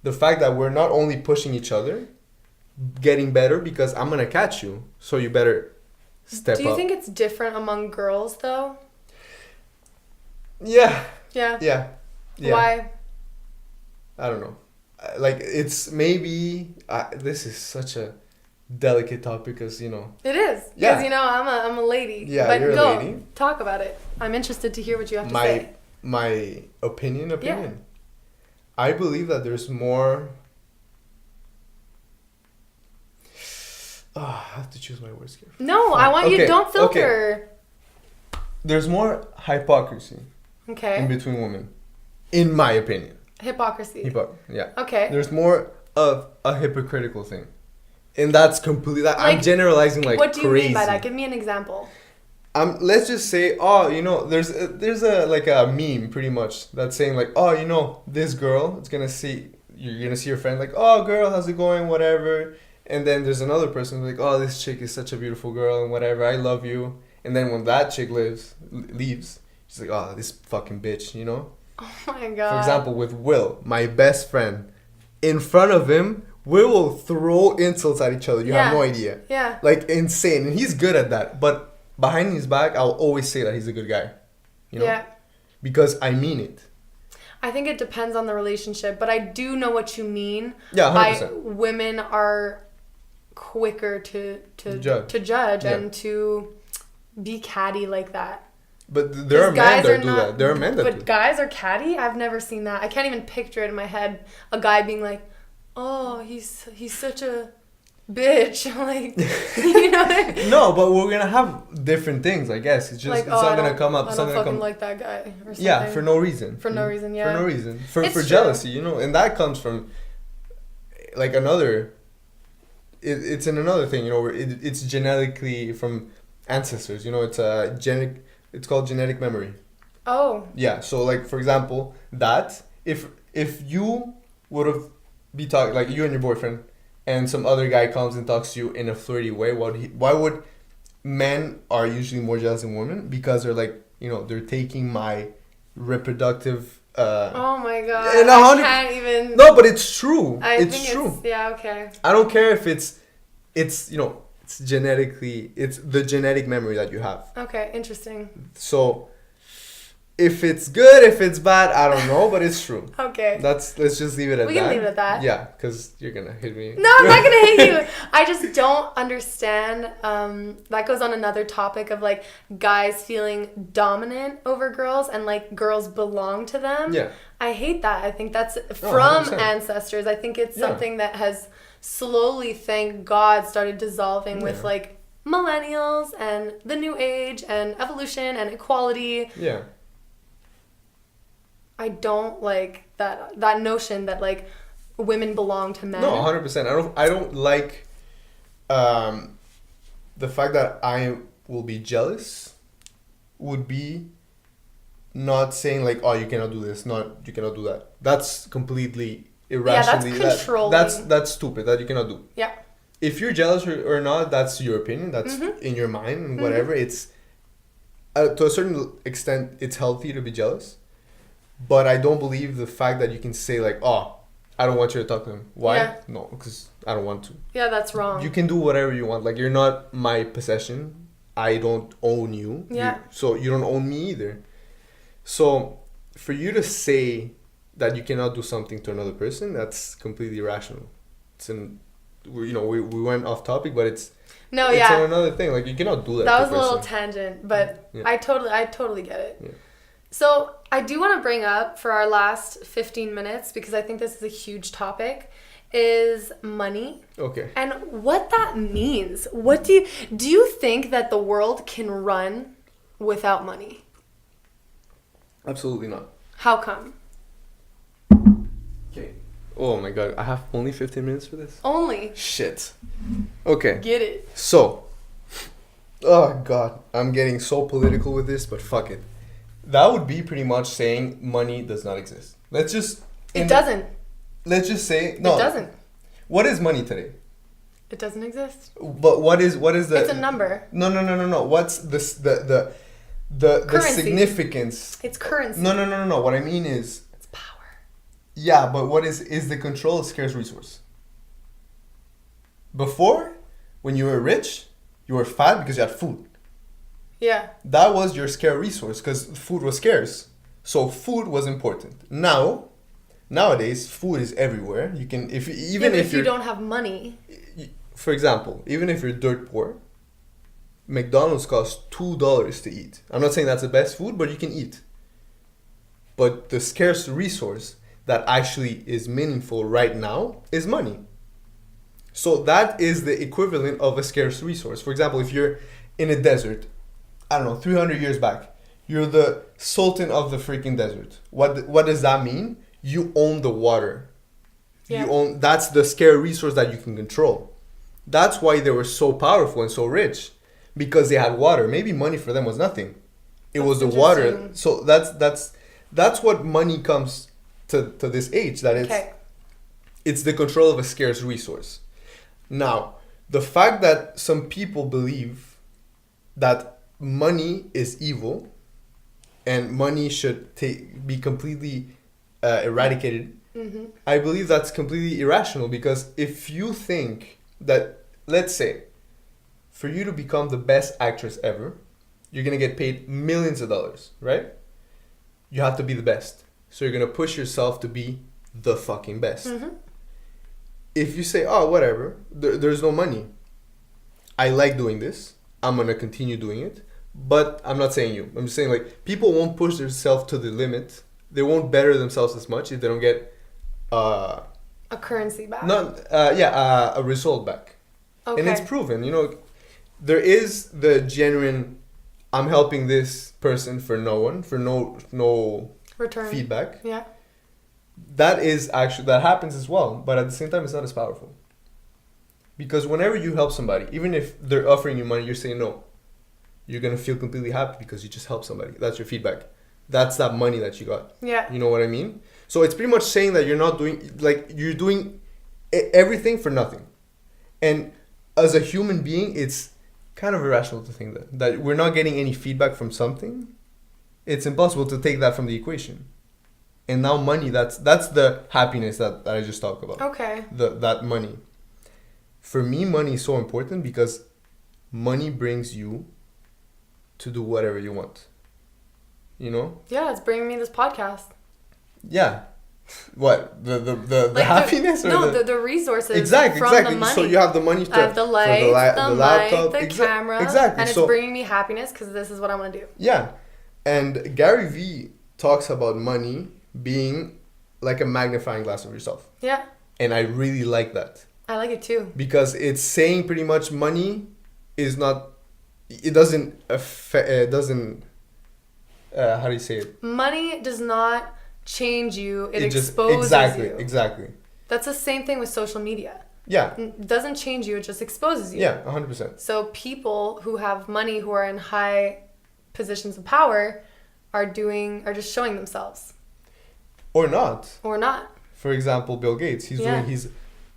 The fact that we're not only pushing each other, getting better, because I'm going to catch you, so you better step up. Do you think it's different among girls, though? Yeah. Yeah. Why? I don't know. Like, it's maybe... this is such a delicate topic because, you know. It is. Yeah. Because, you know, I'm a lady. Yeah, but you're go, a lady. talk about it. I'm interested to hear what you have to say. My opinion. Yeah. I believe that there's more. I have to choose my words carefully. No, I want you. Don't filter. Okay. There's more hypocrisy in between women, in my opinion. Hypocrisy. Yeah. Okay. There's more of a hypocritical thing, and that's completely. I'm generalizing like crazy. What do you mean by that? Give me an example. Let's just say, you know, there's a like a meme pretty much that's saying like, you know, this girl, you're gonna see your friend like, girl, how's it going, whatever, and then there's another person like, this chick is such a beautiful girl and whatever, I love you, and then when that chick leaves, she's like, this fucking bitch, you know. Oh my god. For example, with Will, my best friend, in front of him, we will throw insults at each other. You have no idea. Yeah. Like insane, and he's good at that, but. Behind his back, I'll always say that he's a good guy. You know? Yeah. Because I mean it. I think it depends on the relationship, but I do know what you mean. Yeah, 100%. Women are quicker to judge and to be catty like that. But there are men that do that. There are men that do that. But guys are catty? I've never seen that. I can't even picture it in my head. A guy being like, he's such a... bitch, like, you know. No, but we're gonna have different things, I guess. It's just like, it's not gonna come up. I don't fucking like that guy. Or something. Yeah, for no reason. For no reason, yeah. For no reason. For jealousy, you know, and that comes from, like another. It's in another thing, you know. Where it's genetically from ancestors. You know, it's a genetic. It's called genetic memory. Oh. Yeah. So, like, for example, that if you would have be talking like you and your boyfriend. And some other guy comes and talks to you in a flirty way. Why would men are usually more jealous than women? Because they're like, you know, they're taking my reproductive. Oh my god! I can't even. No, but it's true. It's true. Yeah. Okay. I don't care if it's you know, it's genetically, it's the genetic memory that you have. Okay. Interesting. So. If it's good, if it's bad, I don't know, but it's true. Okay. Let's just leave it at that. We can leave it at that. Yeah, because you're going to hit me. No, I'm not going to hit you. I just don't understand. That goes on another topic of like guys feeling dominant over girls and like girls belong to them. Yeah. I hate that. I think that's from ancestors. I think it's something that has slowly, thank God, started dissolving with like millennials and the new age and evolution and equality. Yeah. I don't like that notion that like women belong to men. No, 100%. I don't like the fact that I will be jealous would be not saying like, you cannot do this, you cannot do that. That's completely irrational. Yeah, that's controlling. That's stupid. That you cannot do. Yeah. If you're jealous or not, that's your opinion. That's in your mind and whatever. It's to a certain extent, it's healthy to be jealous. But I don't believe the fact that you can say like, I don't want you to talk to him. Why? Yeah. No, because I don't want to. Yeah, that's wrong. You can do whatever you want. Like, you're not my possession. I don't own you. Yeah. So you don't own me either. So for you to say that you cannot do something to another person, that's completely irrational. We went off topic, but it's on another thing. Like, you cannot do that. That was a little tangent, but I totally get it. Yeah. So I do want to bring up for our last 15 minutes, because I think this is a huge topic, is money. Okay. And what that means. What do you think that the world can run without money? Absolutely not. How come? Okay. Oh my god, I have only 15 minutes for this? Only. Shit. Okay. Get it. So, oh god, I'm getting so political with this, but fuck it. That would be pretty much saying money does not exist. Let's just... It doesn't. Let's just say... No. It doesn't. What is money today? It doesn't exist. But what is the... It's a number. No. What's the significance? It's currency. No. What I mean is... It's power. Yeah, but what is the control a scarce resource? Before, when you were rich, you were fat because you had food. Yeah. That was your scarce resource because food was scarce. So food was important. Nowadays, food is everywhere. You can if you don't have money. for example, even if you're dirt poor, McDonald's costs $2 to eat. I'm not saying that's the best food, but you can eat. But the scarce resource that actually is meaningful right now is money. So that is the equivalent of a scarce resource. For example, if you're in a desert, I don't know, 300 years back, you're the sultan of the freaking desert. What does that mean? You own the water. Yeah. That's the scarce resource that you can control. That's why they were so powerful and so rich, because they had water. Maybe money for them was nothing. It was the water. So that's what money comes to this age, that it's the control of a scarce resource. Now, the fact that some people believe that money is evil and money should be completely eradicated, I believe that's completely irrational, because if you think that, let's say, for you to become the best actress ever, you're going to get paid millions of dollars, right? You have to be the best. So you're going to push yourself to be the fucking best. If you say, oh, whatever, there's no money. I like doing this. I'm going to continue doing it. But I'm not saying you. I'm just saying, like, people won't push themselves to the limit. They won't better themselves as much if they don't get a currency back. A result back. Okay. And it's proven, there is the genuine, I'm helping this person for no return feedback. Yeah. That happens as well, but at the same time, it's not as powerful. Because whenever you help somebody, even if they're offering you money, you're saying no, you're going to feel completely happy because you just helped somebody. That's your feedback. That's that money that you got. Yeah. You know what I mean? So it's pretty much saying that you're doing everything for nothing. And as a human being, it's kind of irrational to think that we're not getting any feedback from something. It's impossible to take that from the equation. And now money, that's the happiness that I just talked about. Okay. That money. For me, money is so important because money brings you to do whatever you want. Yeah, it's bringing me this podcast. Yeah. What? The happiness? The resources. Exactly. The money. So you have the money to I have the lights, the laptop, mic, the camera. Exactly. And it's bringing me happiness because this is what I want to do. Yeah. And Gary Vee talks about money being like a magnifying glass of yourself. Yeah. And I really like that. I like it too. Because it's saying pretty much money is not... It doesn't... how do you say it? Money does not change you. It exposes you. Exactly. That's the same thing with social media. Yeah. It doesn't change you. It just exposes you. Yeah, 100%. So people who have money, who are in high positions of power, are just showing themselves. Or not. For example, Bill Gates. He's doing his...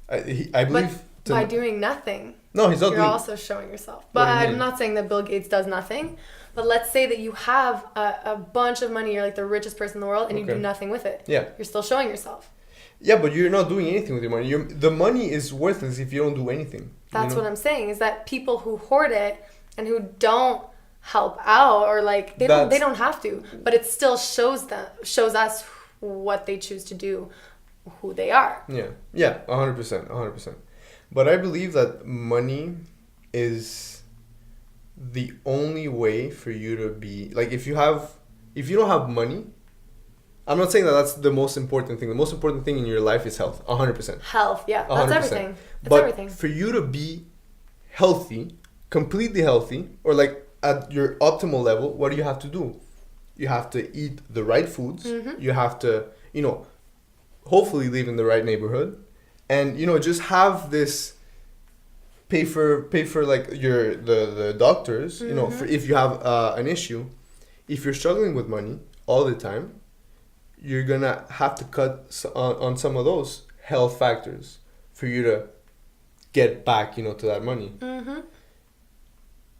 I believe... But by doing nothing... No, he's not You're also showing yourself. But I'm not saying that Bill Gates does nothing. But let's say that you have a bunch of money. You're like the richest person in the world and you do nothing with it. Yeah. You're still showing yourself. Yeah, but you're not doing anything with your money. The money is worthless if you don't do anything. That's what I'm saying, is that people who hoard it and who don't help out, or like they don't have to, but it still shows us what they choose to do, who they are. Yeah, 100%. But I believe that money is the only way for you to be, like, if you don't have money, I'm not saying that that's the most important thing. The most important thing in your life is health, 100%. Health, yeah, 100%. That's everything. But for you to be healthy, completely healthy, or like at your optimal level, what do you have to do? You have to eat the right foods. Mm-hmm. You have to, hopefully live in the right neighborhood. And just have this pay for like the doctors. Mm-hmm. For if you have an issue, if you're struggling with money all the time, you're gonna have to cut on some of those health factors for you to get back, to that money. Mm-hmm.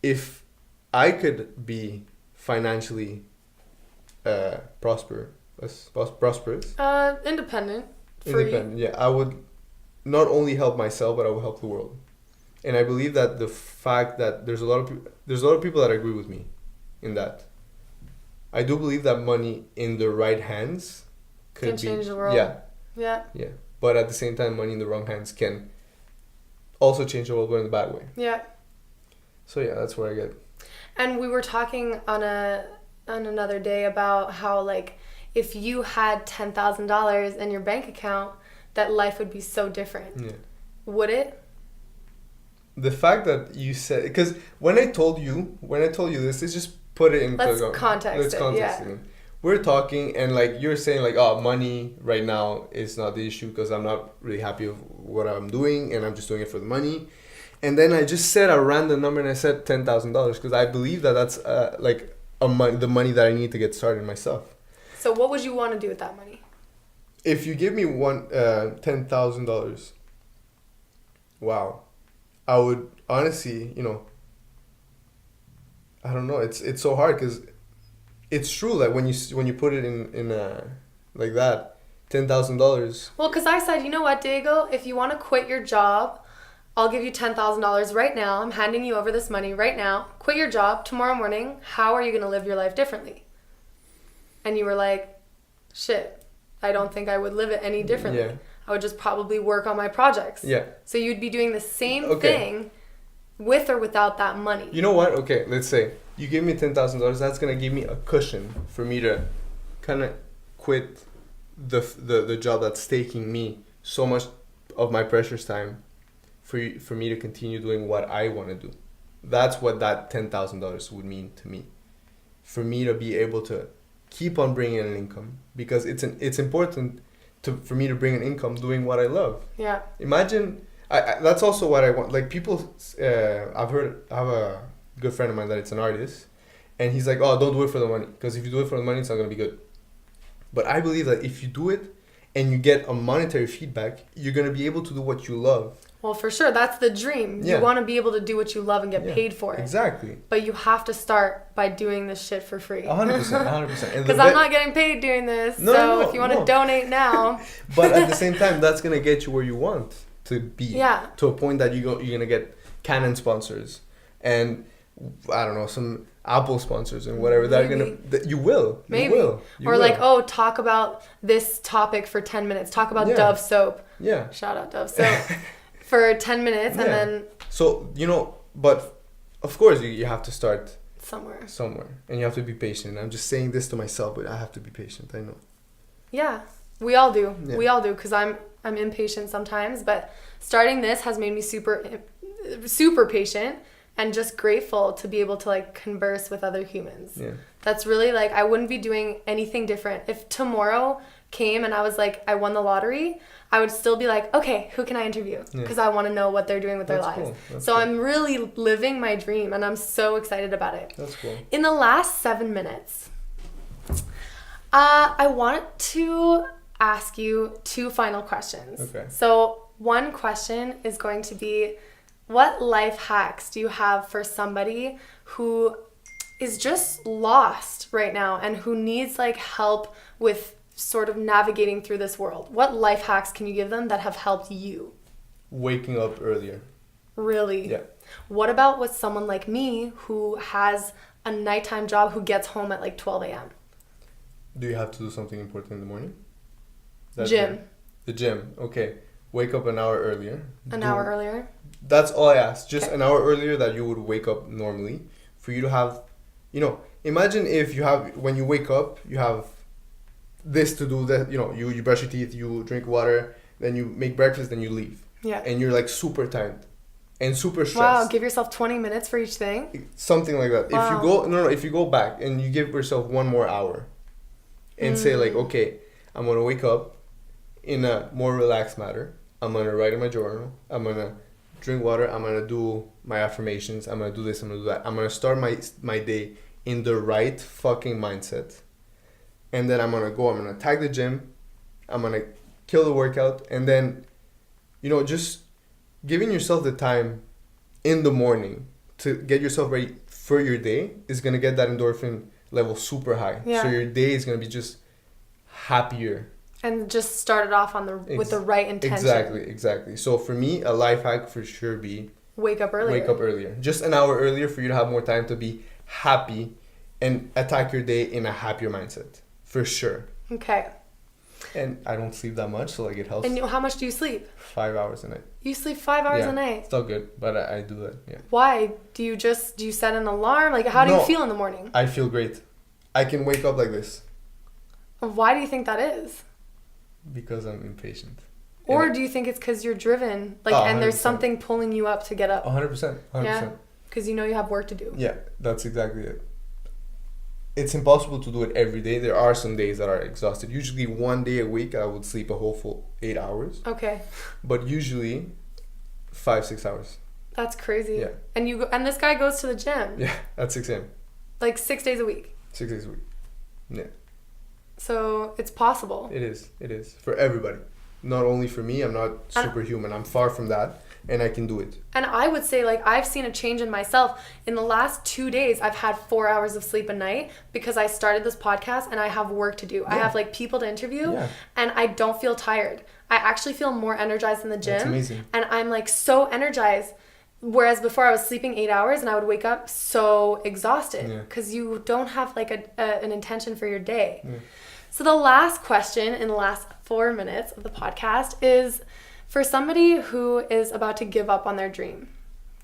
If I could be financially prosperous, independent, yeah, I would not only help myself, but I would help the world. And I believe that the fact that there's a lot of people that agree with me in that. I do believe that money in the right hands can change the world. Yeah. But at the same time, money in the wrong hands can also change the world, but in a bad way. Yeah. So yeah, that's where I get. And we were talking on another day about how, like, if you had $10,000 in your bank account, that life would be so different. Yeah. Would it? The fact that you said, because when I told you this, let's just put it in. Let's context it. Yeah. We're talking, and like you're saying, like, oh, money right now is not the issue because I'm not really happy with what I'm doing, and I'm just doing it for the money. And then I just said a random number, and I said $10,000 because I believe that that's like the money that I need to get started myself. So what would you want to do with that money? If you give me $10,000, wow, I would honestly, I don't know. It's so hard because it's true that when you put it in like that, $10,000. Well, because I said, you know what, Diego, if you want to quit your job, I'll give you $10,000 right now. I'm handing you over this money right now. Quit your job tomorrow morning. How are you going to live your life differently? And you were like, shit, I don't think I would live it any differently. Yeah. I would just probably work on my projects. Yeah. So you'd be doing the same thing with or without that money. You know what? Okay, let's say you give me $10,000. That's going to give me a cushion for me to kind of quit the job that's taking me so much of my precious time for me to continue doing what I want to do. That's what that $10,000 would mean to me. For me to be able to keep on bringing in an income, because it's important for me to bring an income doing what I love. Yeah. Imagine, I that's also what I want. Like people, I have a good friend of mine that it's an artist, and he's like, oh, don't do it for the money, because if you do it for the money, it's not going to be good. But I believe that if you do it and you get a monetary feedback, you're going to be able to do what you love. Well, for sure. That's the dream. Yeah. You want to be able to do what you love and get paid for it. Exactly. But you have to start by doing this shit for free. 100%. Because I'm not getting paid doing this. So if you want to donate now. But at the same time, that's going to get you where you want to be. Yeah. To a point that you're going to get Canon sponsors and, I don't know, some Apple sponsors and whatever. You will. Maybe. You or will. like, oh, talk about this topic for 10 minutes. Talk about Dove soap. Yeah. Shout out Dove soap. For 10 minutes and then... So, but of course you have to start... Somewhere. And you have to be patient. I'm just saying this to myself, but I have to be patient. I know. Yeah. We all do. Yeah. We all do, because I'm impatient sometimes. But starting this has made me super, super patient and just grateful to be able to, like, converse with other humans. Yeah. That's really, like, I wouldn't be doing anything different. If tomorrow came and I was like, I won the lottery, I would still be like, okay, who can I interview? Because I want to know what they're doing with their lives. Cool. So I'm really living my dream, and I'm so excited about it. That's cool. In the last 7 minutes, I want to ask you 2 final questions. Okay. So one question is going to be, what life hacks do you have for somebody who is just lost right now and who needs, like, help with sort of navigating through this world? What life hacks can you give them that have helped you? Waking up earlier. Really? Yeah. What about with someone like me who has a nighttime job, who gets home at like 12 a.m.? Do you have to do something important in the morning? Gym. The gym. Okay. Wake up an hour earlier. An hour earlier? That's all I asked. Just an hour earlier that you would wake up normally, for you to have, imagine if when you wake up, you have this to do, that, you brush your teeth, you drink water, then you make breakfast, then you leave. Yeah. And you're like super tired and super stressed. Wow, give yourself 20 minutes for each thing? Something like that. Wow. If you go back and you give yourself one more hour and say, like, okay, I'm going to wake up in a more relaxed manner. I'm going to write in my journal. I'm going to drink water. I'm going to do my affirmations. I'm going to do this. I'm going to do that. I'm going to start my day in the right fucking mindset. And then I'm going to tag the gym. I'm going to kill the workout. And then, just giving yourself the time in the morning to get yourself ready for your day is going to get that endorphin level super high. Yeah. So your day is going to be just happier. And just start it off with the right intention. Exactly. So for me, a life hack for sure be... Wake up earlier. Just an hour earlier for you to have more time to be happy and attack your day in a happier mindset. For sure. Okay. And I don't sleep that much, so like it helps. And how much do you sleep? 5 hours a night. You sleep 5 hours a night? It's not good, but I do that, yeah. Why? Do you set an alarm? Like, how do you feel in the morning? I feel great. I can wake up like this. Why do you think that is? Because I'm impatient. Or do you think it's because you're driven? Like, and there's something pulling you up to get up? 100%. 100%. Yeah? Because you know you have work to do. Yeah, that's exactly it. It's impossible to do it every day. There are some days that are exhausted. Usually 1 day a week, I would sleep a whole full 8 hours. Okay. But usually 5-6 hours. That's crazy. Yeah. And this guy goes to the gym. Yeah, at 6 a.m. Like 6 days a week. 6 days a week. Yeah. So it's possible. It is. For everybody. Not only for me, I'm not superhuman. I'm far from that. And I can do it. And I would say, like, I've seen a change in myself. In the last 2 days, I've had 4 hours of sleep a night because I started this podcast and I have work to do. Yeah. I have, like, people to interview and I don't feel tired. I actually feel more energized in the gym. That's amazing. And I'm, like, so energized. Whereas before I was sleeping 8 hours and I would wake up so exhausted because you don't have, like, an intention for your day. Yeah. So the last question in the last 4 minutes of the podcast is, for somebody who is about to give up on their dream,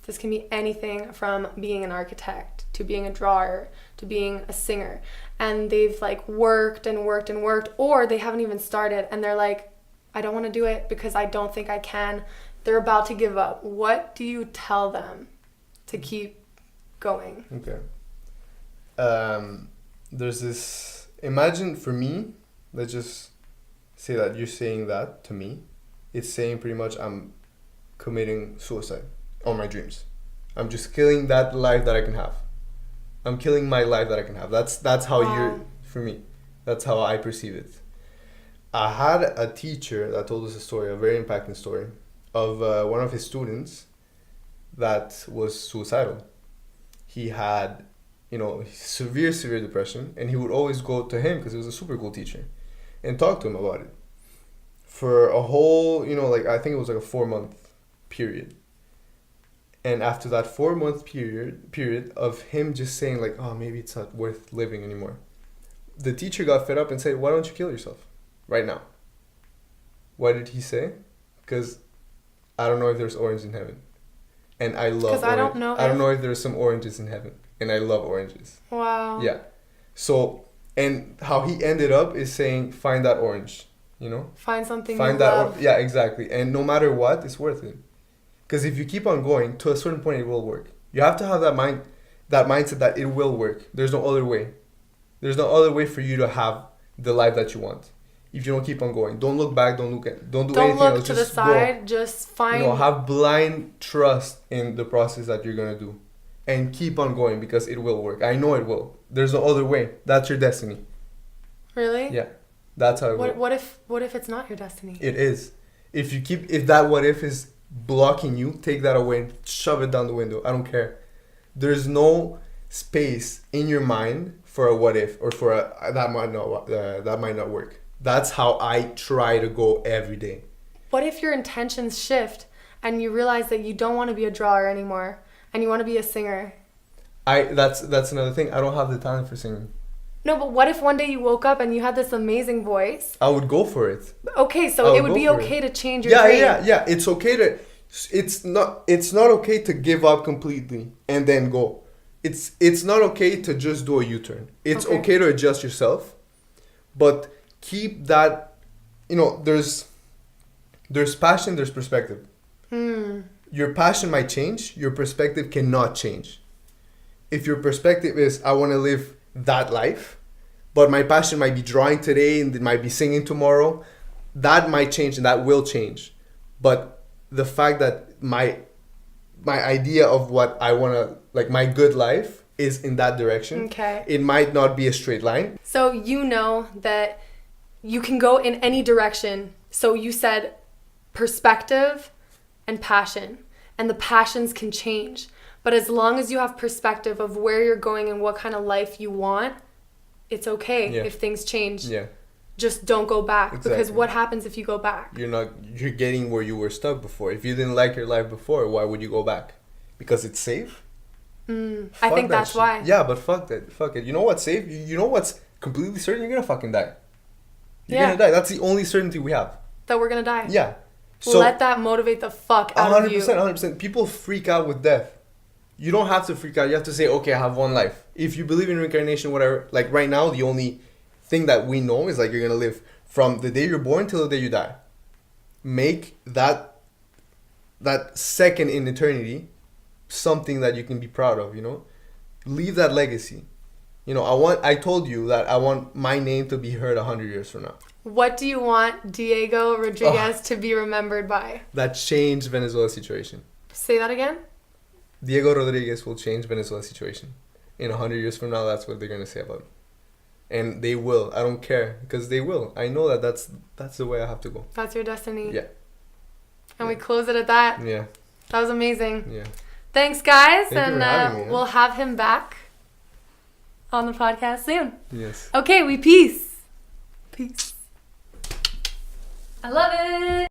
this can be anything from being an architect to being a drawer to being a singer, and they've like worked and worked and worked, or they haven't even started and they're like, I don't want to do it because I don't think I can. They're about to give up. What do you tell them to keep going? Okay. There's this, imagine for me, let's just say that you're saying that to me. It's saying pretty much I'm committing suicide on my dreams. I'm just killing that life that I can have. I'm killing my life that I can have. That's how you're, for me. That's how I perceive it. I had a teacher that told us a story, a very impacting story, of one of his students that was suicidal. He had, severe depression, and he would always go to him because he was a super cool teacher and talk to him about it. For a whole, I think it was like a 4-month period. And after that 4-month period of him just saying like, oh, maybe it's not worth living anymore, the teacher got fed up and said, why don't you kill yourself right now? What did he say? Because I don't know if there's orange in heaven. And I love orange. I don't know if there's some oranges in heaven. And I love oranges. Wow. Yeah. So, and how he ended up is saying, find that orange. Find something you love. Yeah, exactly. And no matter what, it's worth it. Because if you keep on going, to a certain point, it will work. You have to have that mindset that it will work. There's no other way. There's no other way for you to have the life that you want. If you don't keep on going, don't look back, don't do anything else. Don't look to the side. Just find. Have blind trust in the process that you're gonna do, and keep on going because it will work. I know it will. There's no other way. That's your destiny. Really? Yeah. That's how it works. What if it's not your destiny? It is. If that what if is blocking you, take that away and shove it down the window. I don't care. There's no space in your mind for a what if or for a that might not work. That's how I try to go every day. What if your intentions shift and you realize that you don't want to be a drawer anymore and you want to be a singer? That's another thing. I don't have the talent for singing. No, but what if one day you woke up and you had this amazing voice? I would go for it. Okay, so it would be okay to change your dream. Yeah. It's okay to. It's not okay to give up completely and then go. It's not okay to just do a U-turn. It's okay to adjust yourself, but keep that. There's passion. There's perspective. Your passion might change. Your perspective cannot change. If your perspective is I want to live that life, but my passion might be drawing today and it might be singing tomorrow, that might change and that will change. But the fact that my idea of what I want to, like my good life is in that direction, it might not be a straight line. So that you can go in any direction. So you said perspective and passion, and the passions can change. But as long as you have perspective of where you're going and what kind of life you want, it's okay if things change. Yeah. Just don't go back. Exactly. Because what happens if you go back? You're getting where you were stuck before. If you didn't like your life before, why would you go back? Because it's safe? I think that's why. Yeah, but fuck that. Fuck it. You know what's safe? You know what's completely certain? You're gonna fucking die. You're gonna die. That's the only certainty we have. That we're gonna die. Yeah. So let that motivate the fuck out of you. 100%. People freak out with death. You don't have to freak out. You have to say, okay, I have one life. If you believe in reincarnation, whatever, like right now, the only thing that we know is like you're gonna live from the day you're born till the day you die. Make that second in eternity something that you can be proud of, you know? Leave that legacy. You know, I told you that I want my name to be heard 100 years from now. What do you want Diego Rodriguez to be remembered by? That changed Venezuela's situation. Say that again? Diego Rodriguez will change Venezuela's situation. In 100 years from now, that's what they're going to say about me. And they will. I don't care, because they will. I know that's the way I have to go. That's your destiny. Yeah. And we close it at that. Yeah. That was amazing. Yeah. Thanks, guys. Thank you for having me, we'll have him back on the podcast soon. Yes. Okay, we peace. Peace. I love it.